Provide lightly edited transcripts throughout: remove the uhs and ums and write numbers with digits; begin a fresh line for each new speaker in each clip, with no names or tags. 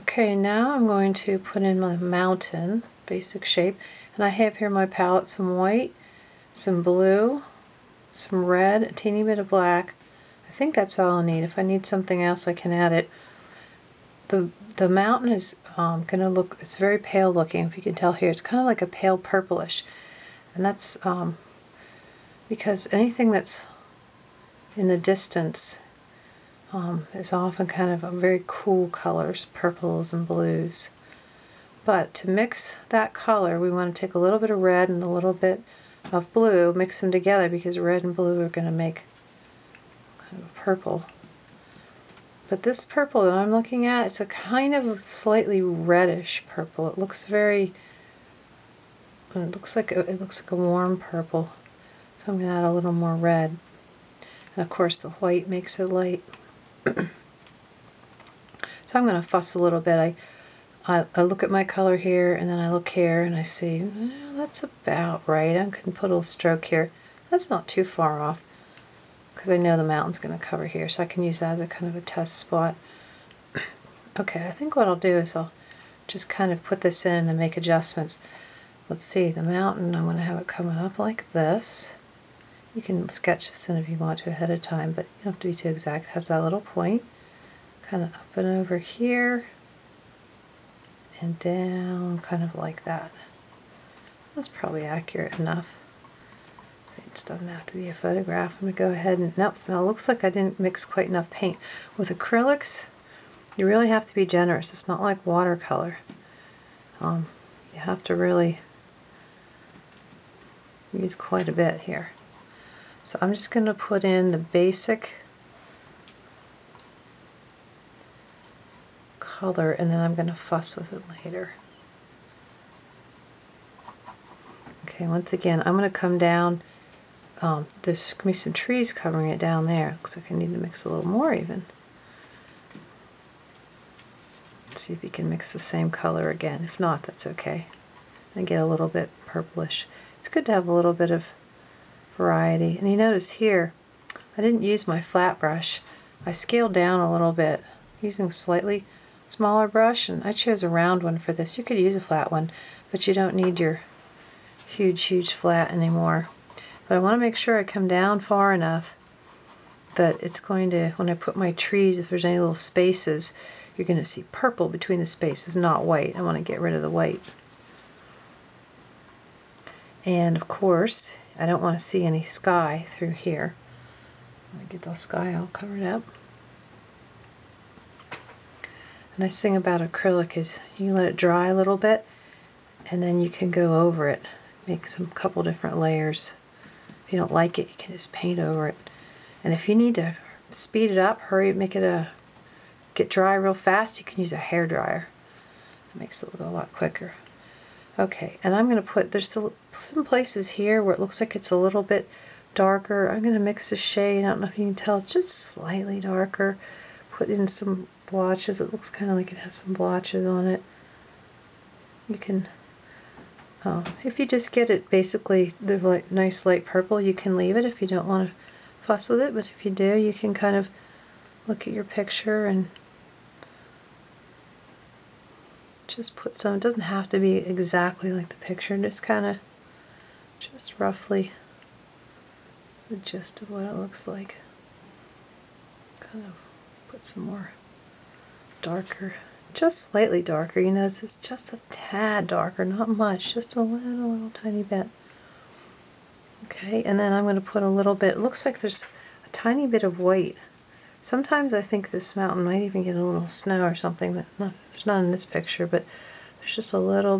Okay, now I'm going to put in my mountain, basic shape, and I have here my palette some white, some blue, some red, a teeny bit of black. I think that's all I need. If I need something else, I can add it. The mountain is going to look, it's very pale looking, if you can tell here. It's kind of like a pale purplish, and that's because anything that's in the distance is often kind of a very cool colors, purples and blues. But to mix that color, we want to take a little bit of red and a little bit of blue, mix them together, because red and blue are going to make kind of a purple. But this purple that I'm looking at, it's a kind of slightly reddish purple. It looks very, it looks like a warm purple. So I'm going to add a little more red. And of course the white makes it light. So I'm going to fuss a little bit. I look at my color here, and then I look here, and I see, well, that's about right. I can put a little stroke here. That's not too far off, because I know the mountain's going to cover here, so I can use that as a kind of a test spot. Okay, I think what I'll do is I'll just kind of put this in and make adjustments. Let's see, the mountain, I'm going to have it coming up like this. You can sketch this in if you want to ahead of time, but you don't have to be too exact. It has that little point, kind of up and over here, and down, kind of like that. That's probably accurate enough. So it doesn't have to be a photograph. I'm going to go ahead and, nope, so now it looks like I didn't mix quite enough paint. With acrylics, you really have to be generous. It's not like watercolor. You have to really use quite a bit here. So I'm just going to put in the basic color, and then I'm going to fuss with it later. Okay, once again, I'm going to come down. There's going to be some trees covering it down there. Looks like I need to mix a little more even. Let's see if you can mix the same color again. If not, that's okay. And get a little bit purplish. It's good to have a little bit of variety. And you notice here, I didn't use my flat brush. I scaled down a little bit using a slightly smaller brush, and I chose a round one for this. You could use a flat one, but you don't need your huge flat anymore. But I want to make sure I come down far enough that it's going to, when I put my trees, if there's any little spaces, you're going to see purple between the spaces, not white. I want to get rid of the white. And of course, I don't want to see any sky through here. Let me get the sky all covered up. The nice thing about acrylic is you let it dry a little bit, and then you can go over it, make some couple different layers. If you don't like it, you can just paint over it. And if you need to speed it up, hurry, make it get dry real fast, you can use a hair dryer. It makes it look a lot quicker. Okay, and I'm going to put, there's some places here where it looks like it's a little bit darker. I'm going to mix the shade. I don't know if you can tell, it's just slightly darker. Put in some blotches. It looks kind of like it has some blotches on it. You can, if you just get it basically the nice light purple, you can leave it if you don't want to fuss with it. But if you do, you can kind of look at your picture and just put some. It doesn't have to be exactly like the picture, just kind of, just roughly the gist of what it looks like. Kind of put some more darker, just slightly darker. You notice it's just a tad darker, not much, just a little tiny bit. Okay, and then I'm going to put a little bit, it looks like there's a tiny bit of white. Sometimes I think this mountain might even get a little snow or something, but there's not in this picture, but there's just a little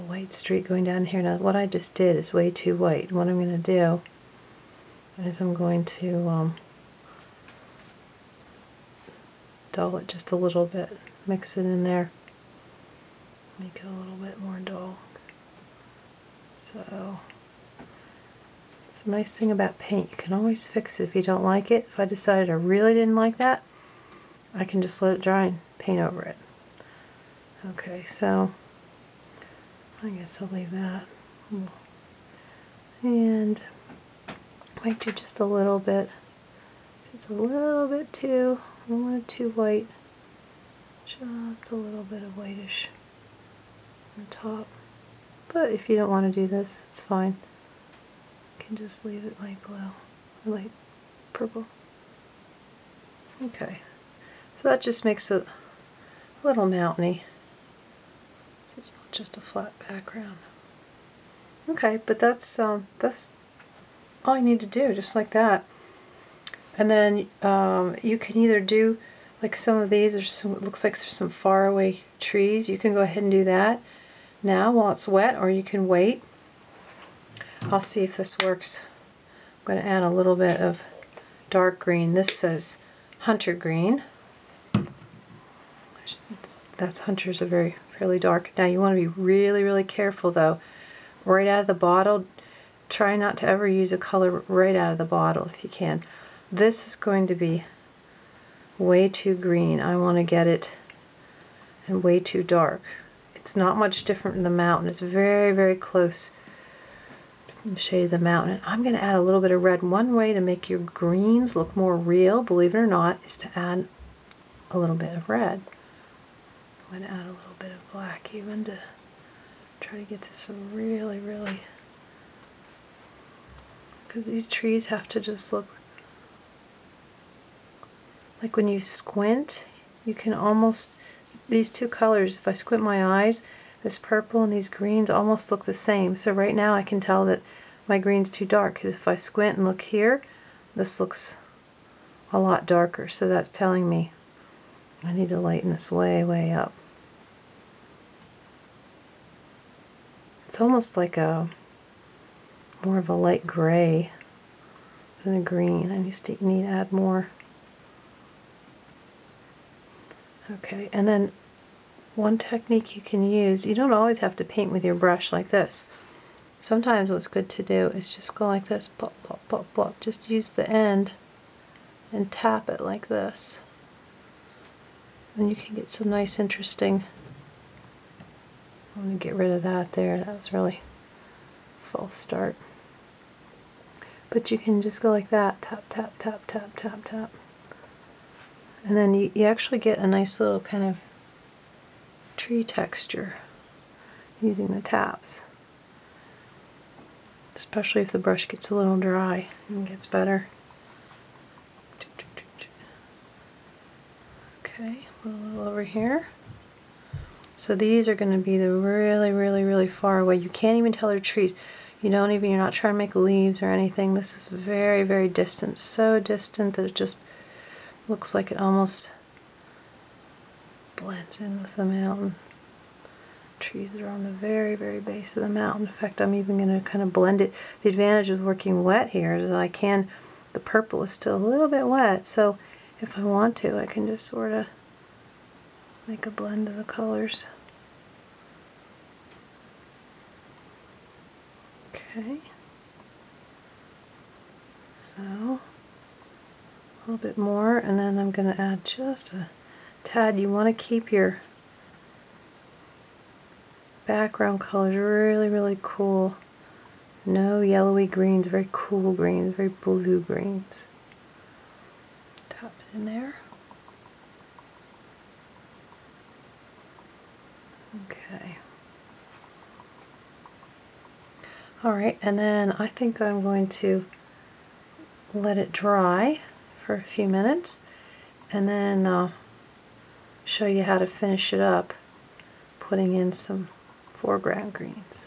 white streak going down here. Now what I just did is way too white. What I'm going to do is I'm going to dull it just a little bit, mix it in there, make it a little bit more dull. So it's a nice thing about paint, you can always fix it if you don't like it. If I decided I really didn't like that, I can just let it dry and paint over it. Okay, so I guess I'll leave that. And I might do just a little bit. It's a little bit too, I don't want it too white. Just a little bit of whitish on top. But if you don't want to do this, it's fine. You can just leave it light blue, or light purple. Okay, so that just makes it a little mountainy. So it's not just a flat background. Okay, but that's all you need to do, just like that. And then you can either do like some of these. It looks like there's some faraway trees. You can go ahead and do that now while it's wet, or you can wait. I'll see if this works. I'm going to add a little bit of dark green. This says hunter green. That's hunters are fairly dark. Now you want to be really, really careful though. Right out of the bottle, try not to ever use a color right out of the bottle if you can. This is going to be way too green. I want to get it and way too dark. It's not much different in the mountain. It's very, very close to the shade of the mountain. I'm going to add a little bit of red. One way to make your greens look more real, believe it or not, is to add a little bit of red. I'm going to add a little bit of black even to try to get this really, really, because these trees have to just look like, when you squint, you can almost, these two colors, if I squint my eyes, this purple and these greens almost look the same. So right now I can tell that my green's too dark, because if I squint and look here, this looks a lot darker. So that's telling me I need to lighten this way, way up. It's almost like a more of a light gray than a green. I need to add more. Okay, and then one technique you can use, you don't always have to paint with your brush like this. Sometimes what's good to do is just go like this, pop, pop, pop, pop. Just use the end and tap it like this. And you can get some nice, interesting, I'm going to get rid of that there. That was really a false start. But you can just go like that, tap, tap, tap, tap, tap, tap. And then you actually get a nice little kind of tree texture using the taps. Especially if the brush gets a little dry and gets better. Okay, a little over here. So these are going to be the really, really, really far away. You can't even tell they're trees. You're not trying to make leaves or anything. This is very, very distant. So distant that it just looks like it almost blends in with the mountain. Trees that are on the very, very base of the mountain. In fact, I'm even going to kind of blend it. The advantage of working wet here is that the purple is still a little bit wet, so if I want to, I can just sort of make a blend of the colors. Okay. So, a little bit more, and then I'm going to add just a tad. You want to keep your background colors really, really cool. No yellowy greens, very cool greens, very blue greens. Tap it in there. Okay. Alright, and then I think I'm going to let it dry for a few minutes, and then show you how to finish it up, putting in some foreground greens.